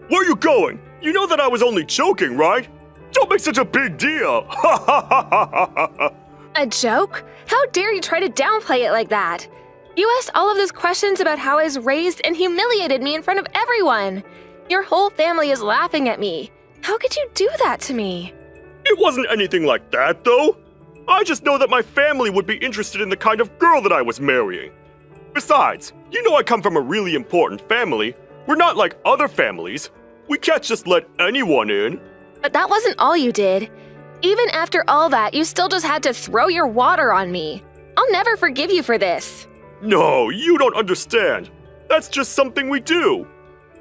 Where are you going? You know that I was only joking, right? Don't make such a big deal. Ha ha ha ha ha ha. A joke? How dare you try to downplay it like that? You asked all of those questions about how I was raised and humiliated me in front of everyone. Your whole family is laughing at me. How could you do that to me? It wasn't anything like that, though. I just know that my family would be interested in the kind of girl that I was marrying. Besides, you know I come from a really important family. We're not like other families. We can't just let anyone in. But that wasn't all you did. Even after all that, you still just had to throw your water on me. I'll never forgive you for this. No, you don't understand. That's just something we do.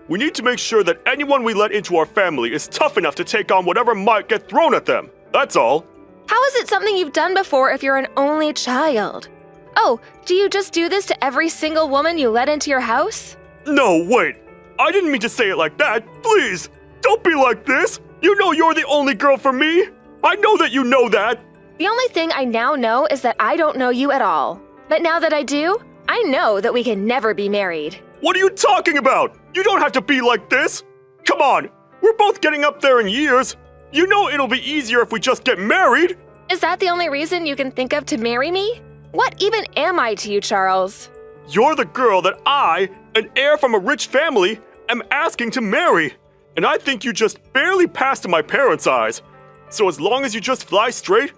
We need to make sure that anyone we let into our family is tough enough to take on whatever might get thrown at them. That's all. How is it something you've done before if you're an only child? Oh, do you just do this to every single woman you let into your house? No, wait. I didn't mean to say it like that. Please, don't be like this. You know you're the only girl for me. I know that you know that. The only thing I now know is that I don't know you at all. But now that I do, I know that we can never be married. What are you talking about? You don't have to be like this. Come on, we're both getting up there in years. You know it'll be easier if we just get married. Is that the only reason you can think of to marry me? What even am I to you, Charles? You're the girl that I, an heir from a rich family, am asking to marry. And I think you just barely passed in my parents' eyes. So as long as you just fly straight,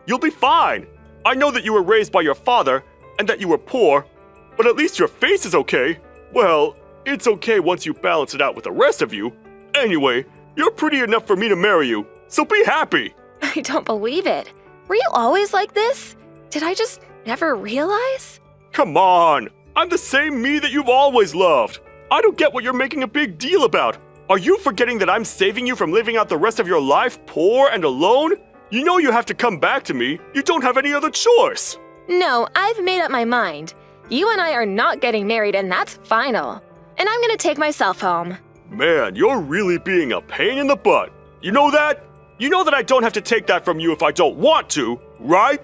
you'll be fine. I know that you were raised by your father and that you were poor, but at least your face is okay. Well, it's okay once you balance it out with the rest of you. Anyway, you're pretty enough for me to marry you, so be happy. I don't believe it. Were you always like this? Did I just never realize? Come on, I'm the same me that you've always loved. I don't get what you're making a big deal about. Are you forgetting that I'm saving you from living out the rest of your life poor and alone? You know you have to come back to me. You don't have any other choice. No, I've made up my mind. You and I are not getting married, and that's final. And I'm gonna take myself home. Man, you're really being a pain in the butt. You know that? You know that I don't have to take that from you if I don't want to, right?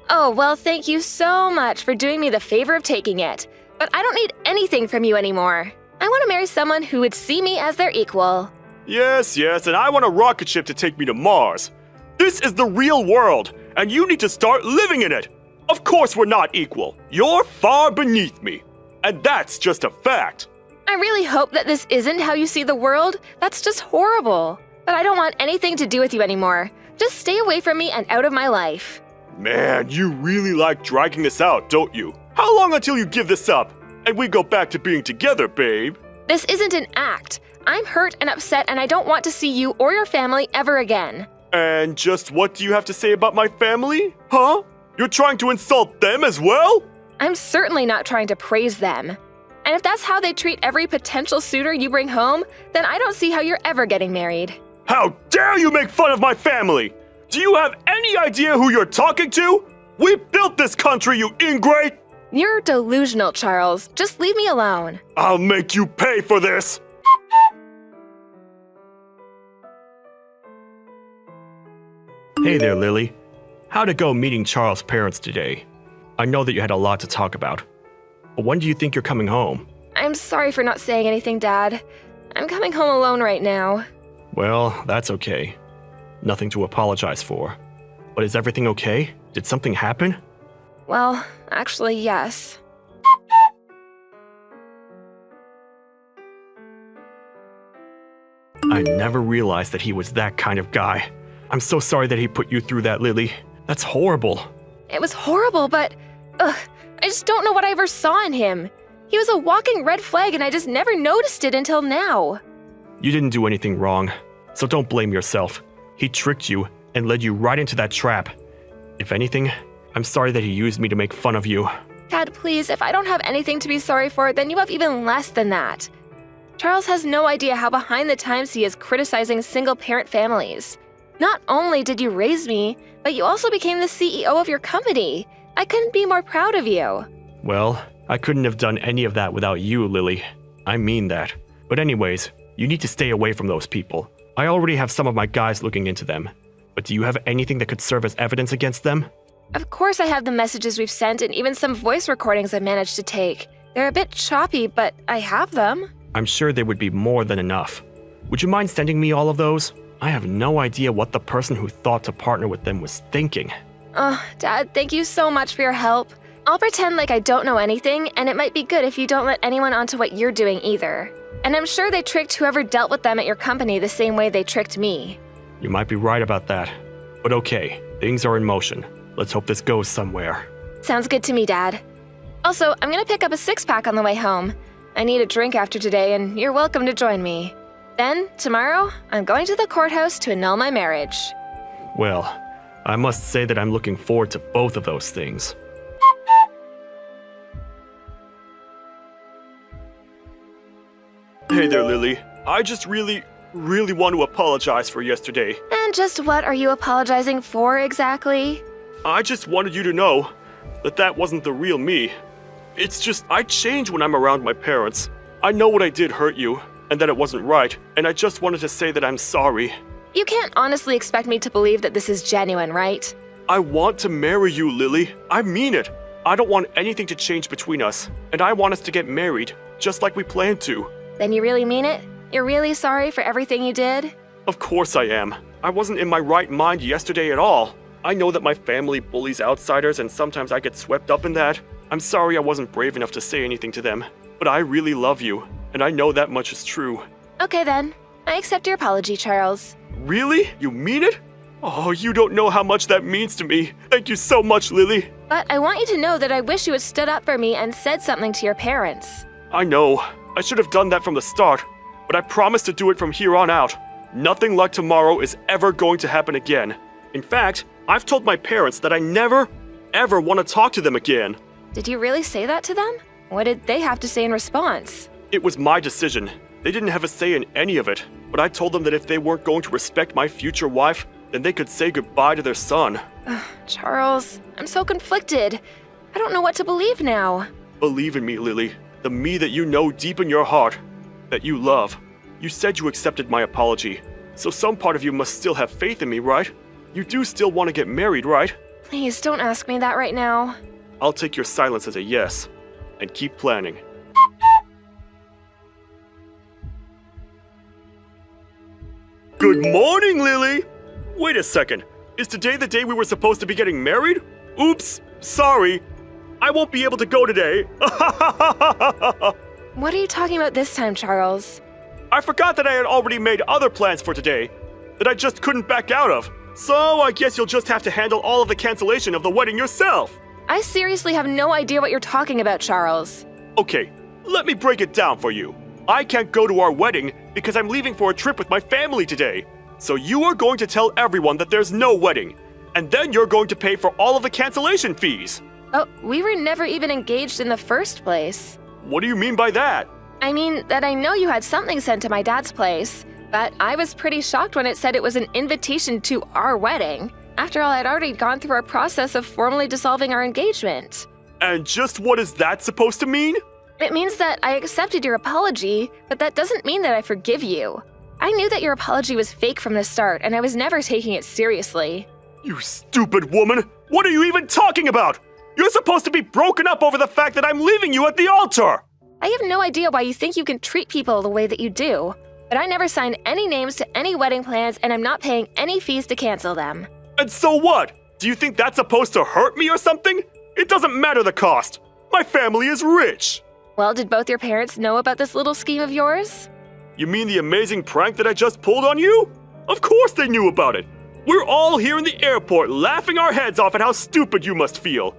Oh, well, thank you so much for doing me the favor of taking it. But I don't need anything from you anymore. I want to marry someone who would see me as their equal. Yes, and I want a rocket ship to take me to Mars. This is the real world, and you need to start living in it. Of course we're not equal. You're far beneath me. And that's just a fact. I really hope that this isn't how you see the world. That's just horrible. But I don't want anything to do with you anymore. Just stay away from me and out of my life. Man, you really like dragging this out, don't you? How long until you give this up and we go back to being together, babe? This isn't an act. I'm hurt and upset, and I don't want to see you or your family ever again. And just what do you have to say about my family? Huh? You're trying to insult them as well? I'm certainly not trying to praise them. And if that's how they treat every potential suitor you bring home, then I don't see how you're ever getting married. How dare you make fun of my family? Do you have any idea who you're talking to? We built this country, you ingrate! You're delusional, Charles. Just leave me alone. I'll make you pay for this! Hey there, Lily. How'd it go meeting Charles' parents today? I know that you had a lot to talk about. But when do you think you're coming home? I'm sorry for not saying anything, Dad. I'm coming home alone right now. Well, that's okay. Nothing to apologize for. But is everything okay? Did something happen? Well, actually, yes. I never realized that he was that kind of guy. I'm so sorry that he put you through that, Lily. That's horrible. It was horrible, but I just don't know what I ever saw in him. He was a walking red flag, and I just never noticed it until now. You didn't do anything wrong, so don't blame yourself. He tricked you and led you right into that trap. If anything, I'm sorry that he used me to make fun of you. Dad, please, if I don't have anything to be sorry for, then you have even less than that. Charles has no idea how behind the times he is criticizing single-parent families. Not only did you raise me, but you also became the CEO of your company. I couldn't be more proud of you. Well, I couldn't have done any of that without you, Lily. I mean that. But anyways, you need to stay away from those people. I already have some of my guys looking into them. But do you have anything that could serve as evidence against them? Of course I have the messages we've sent and even some voice recordings I managed to take. They're a bit choppy, but I have them. I'm sure they would be more than enough. Would you mind sending me all of those? I have no idea what the person who thought to partner with them was thinking. Oh, Dad, thank you so much for your help. I'll pretend like I don't know anything, and it might be good if you don't let anyone onto what you're doing either. And I'm sure they tricked whoever dealt with them at your company the same way they tricked me. You might be right about that. But okay, things are in motion. Let's hope this goes somewhere. Sounds good to me, Dad. Also, I'm gonna pick up a six-pack on the way home. I need a drink after today, and you're welcome to join me. Then, tomorrow, I'm going to the courthouse to annul my marriage. Well, I must say that I'm looking forward to both of those things. Hey there, Lily. I just really want to apologize for yesterday. And just what are you apologizing for exactly? I just wanted you to know that that wasn't the real me. It's just, I change when I'm around my parents. I know what I did hurt you, and that it wasn't right, and I just wanted to say that I'm sorry. You can't honestly expect me to believe that this is genuine, right? I want to marry you, Lily. I mean it. I don't want anything to change between us, and I want us to get married, just like we planned to. Then you really mean it? You're really sorry for everything you did? Of course I am. I wasn't in my right mind yesterday at all. I know that my family bullies outsiders, and sometimes I get swept up in that. I'm sorry I wasn't brave enough to say anything to them, but I really love you, and I know that much is true. Okay then. I accept your apology, Charles. Really? You mean it? Oh, you don't know how much that means to me. Thank you so much, Lily. But I want you to know that I wish you had stood up for me and said something to your parents. I know. I should have done that from the start, but I promise to do it from here on out. Nothing like tomorrow is ever going to happen again. In fact, I've told my parents that I never, ever want to talk to them again. Did you really say that to them? What did they have to say in response? It was my decision. They didn't have a say in any of it, but I told them that if they weren't going to respect my future wife, then they could say goodbye to their son. Charles, I'm so conflicted. I don't know what to believe now. Believe in me, Lily. The me that you know deep in your heart, that you love. You said you accepted my apology, so some part of you must still have faith in me, right? You do still want to get married, right? Please don't ask me that right now. I'll take your silence as a yes, and keep planning. Good morning, Lily! Wait a second, is today the day we were supposed to be getting married? Oops, sorry. I won't be able to go today. What are you talking about this time, Charles? I forgot that I had already made other plans for today, that I just couldn't back out of. So I guess you'll just have to handle all of the cancellation of the wedding yourself. I seriously have no idea what you're talking about, Charles. Okay, let me break it down for you. I can't go to our wedding because I'm leaving for a trip with my family today. So you are going to tell everyone that there's no wedding, and then you're going to pay for all of the cancellation fees. Oh, we were never even engaged in the first place. What do you mean by that? I mean that I know you had something sent to my dad's place, but I was pretty shocked when it said it was an invitation to our wedding. After all, I'd already gone through our process of formally dissolving our engagement. And just what is that supposed to mean? It means that I accepted your apology, but that doesn't mean that I forgive you. I knew that your apology was fake from the start, and I was never taking it seriously. You stupid woman! What are you even talking about? You're supposed to be broken up over the fact that I'm leaving you at the altar! I have no idea why you think you can treat people the way that you do, but I never signed any names to any wedding plans, and I'm not paying any fees to cancel them. And so what? Do you think that's supposed to hurt me or something? It doesn't matter the cost. My family is rich. Well, did both your parents know about this little scheme of yours? You mean the amazing prank that I just pulled on you? Of course they knew about it. We're all here in the airport laughing our heads off at how stupid you must feel.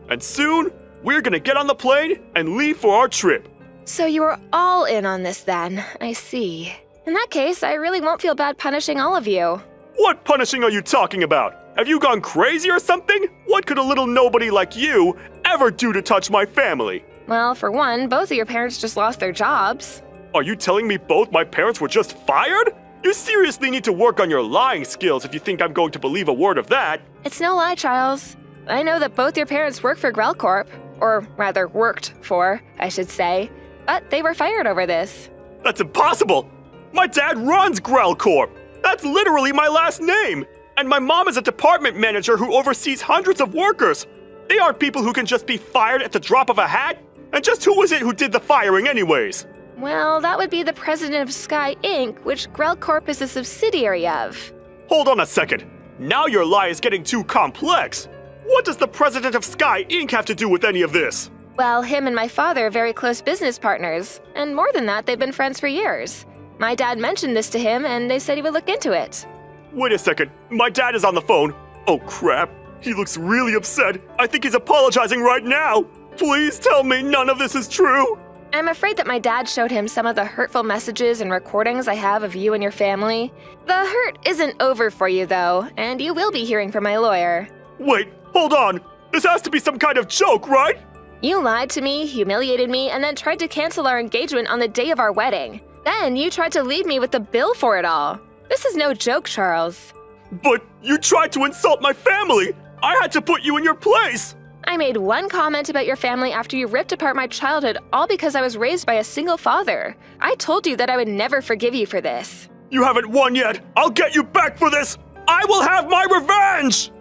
And soon, we're gonna get on the plane and leave for our trip. So you were all in on this then, I see. In that case, I really won't feel bad punishing all of you. What punishing are you talking about? Have you gone crazy or something? What could a little nobody like you ever do to touch my family? Well, for one, both of your parents just lost their jobs. Are you telling me both my parents were just fired? You seriously need to work on your lying skills if you think I'm going to believe a word of that. It's no lie, Charles. I know that both your parents work for Grell Corp, or rather worked for, I should say, but they were fired over this. That's impossible! My dad runs Grell Corp! That's literally my last name! And my mom is a department manager who oversees hundreds of workers! They aren't people who can just be fired at the drop of a hat! And just who was it who did the firing anyways? Well, that would be the president of Sky Inc., which Grell Corp is a subsidiary of. Hold on a second. Now your lie is getting too complex. What does the president of Sky Inc. have to do with any of this? Well, him and my father are very close business partners, and more than that, they've been friends for years. My dad mentioned this to him, and they said he would look into it. Wait a second. My dad is on the phone. Oh crap. He looks really upset. I think he's apologizing right now. Please tell me none of this is true. I'm afraid that my dad showed him some of the hurtful messages and recordings I have of you and your family. The hurt isn't over for you, though, and you will be hearing from my lawyer. Wait, hold on. This has to be some kind of joke, right? You lied to me, humiliated me, and then tried to cancel our engagement on the day of our wedding. Then you tried to leave me with the bill for it all. This is no joke, Charles. But you tried to insult my family. I had to put you in your place. I made one comment about your family after you ripped apart my childhood, all because I was raised by a single father. I told you that I would never forgive you for this. You haven't won yet. I'll get you back for this. I will have my revenge.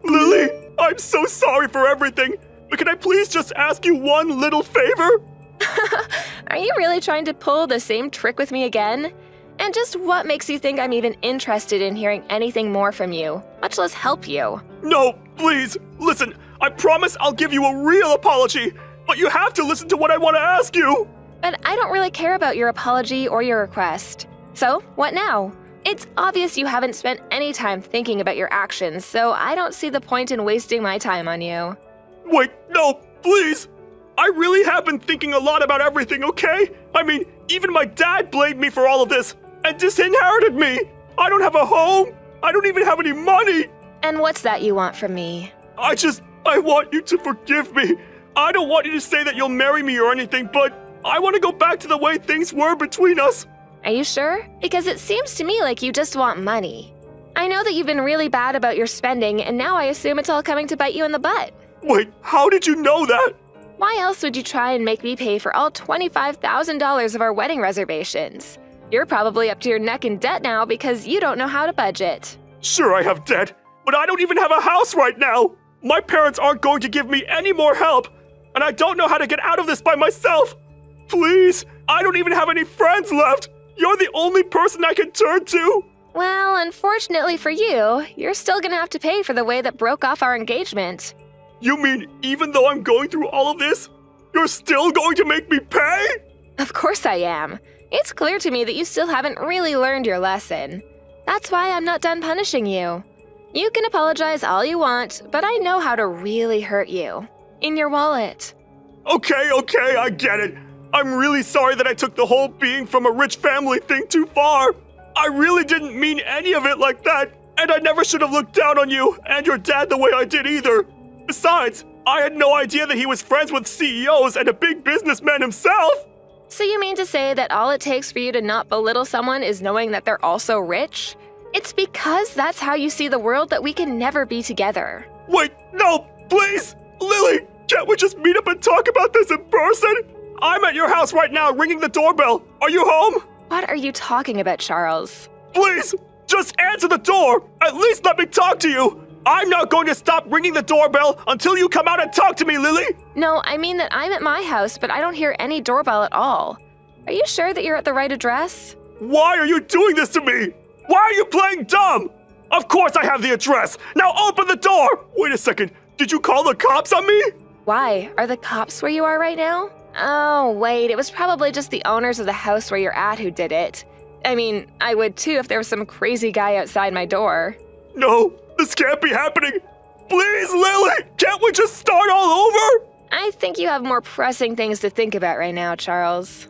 Lily, I'm so sorry for everything, but can I please just ask you one little favor? Are you really trying to pull the same trick with me again? And just what makes you think I'm even interested in hearing anything more from you, much less help you? No, please, listen, I promise I'll give you a real apology, but you have to listen to what I want to ask you. But I don't really care about your apology or your request. So, what now? It's obvious you haven't spent any time thinking about your actions, so I don't see the point in wasting my time on you. Wait, no, please. I really have been thinking a lot about everything, okay? I mean, even my dad blamed me for all of this and disinherited me. I don't have a home. I don't even have any money. And what's that you want from me? I want you to forgive me. I don't want you to say that you'll marry me or anything, but I want to go back to the way things were between us. Are you sure? Because it seems to me like you just want money. I know that you've been really bad about your spending, and now I assume it's all coming to bite you in the butt. Wait, how did you know that? Why else would you try and make me pay for all $25,000 of our wedding reservations? You're probably up to your neck in debt now because you don't know how to budget. Sure, I have debt, but I don't even have a house right now. My parents aren't going to give me any more help, and I don't know how to get out of this by myself. Please, I don't even have any friends left. You're the only person I can turn to. Well, unfortunately for you, you're still gonna have to pay for the way that broke off our engagement. You mean even though I'm going through all of this, you're still going to make me pay? Of course I am. It's clear to me that you still haven't really learned your lesson. That's why I'm not done punishing you. You can apologize all you want, but I know how to really hurt you. In your wallet. Okay, I get it. I'm really sorry that I took the whole being from a rich family thing too far. I really didn't mean any of it like that, and I never should have looked down on you and your dad the way I did either. Besides, I had no idea that he was friends with CEOs and a big businessman himself. So you mean to say that all it takes for you to not belittle someone is knowing that they're also rich? It's because that's how you see the world that we can never be together. Wait, no, please! Lily, can't we just meet up and talk about this in person? I'm at your house right now ringing the doorbell. Are you home? What are you talking about, Charles? Please, just answer the door. At least let me talk to you. I'm not going to stop ringing the doorbell until you come out and talk to me, Lily. No, I mean that I'm at my house, but I don't hear any doorbell at all. Are you sure that you're at the right address? Why are you doing this to me? Why are you playing dumb? Of course I have the address. Now open the door. Wait a second. Did you call the cops on me? Why? Are the cops where you are right now? Oh, wait, it was probably just the owners of the house where you're at who did it. I mean, I would too if there was some crazy guy outside my door. No, this can't be happening. Please, Lily, can't we just start all over? I think you have more pressing things to think about right now, Charles.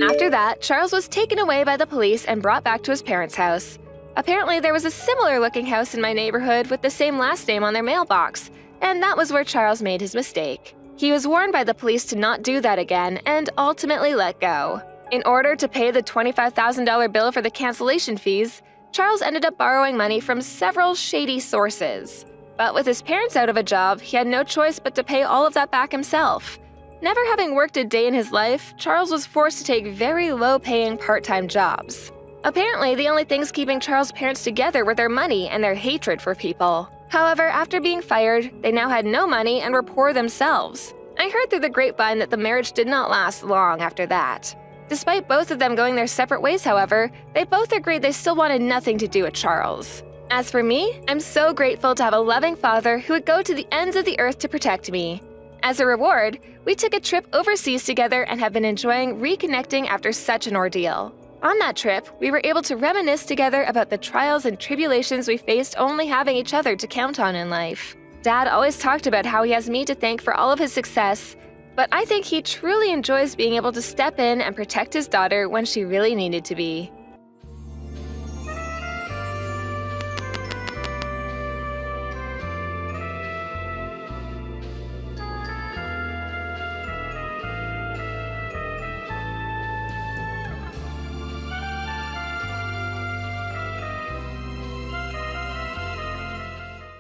After that, Charles was taken away by the police and brought back to his parents' house. Apparently, there was a similar-looking house in my neighborhood with the same last name on their mailbox, and that was where Charles made his mistake. He was warned by the police to not do that again and ultimately let go. In order to pay the $25,000 bill for the cancellation fees, Charles ended up borrowing money from several shady sources. But with his parents out of a job, he had no choice but to pay all of that back himself. Never having worked a day in his life, Charles was forced to take very low-paying part-time jobs. Apparently, the only things keeping Charles' parents together were their money and their hatred for people. However, after being fired, they now had no money and were poor themselves. I heard through the grapevine that the marriage did not last long after that. Despite both of them going their separate ways, however, they both agreed they still wanted nothing to do with Charles. As for me, I'm so grateful to have a loving father who would go to the ends of the earth to protect me. As a reward, we took a trip overseas together and have been enjoying reconnecting after such an ordeal. On that trip, we were able to reminisce together about the trials and tribulations we faced only having each other to count on in life. Dad always talked about how he has me to thank for all of his success, but I think he truly enjoys being able to step in and protect his daughter when she really needed to be.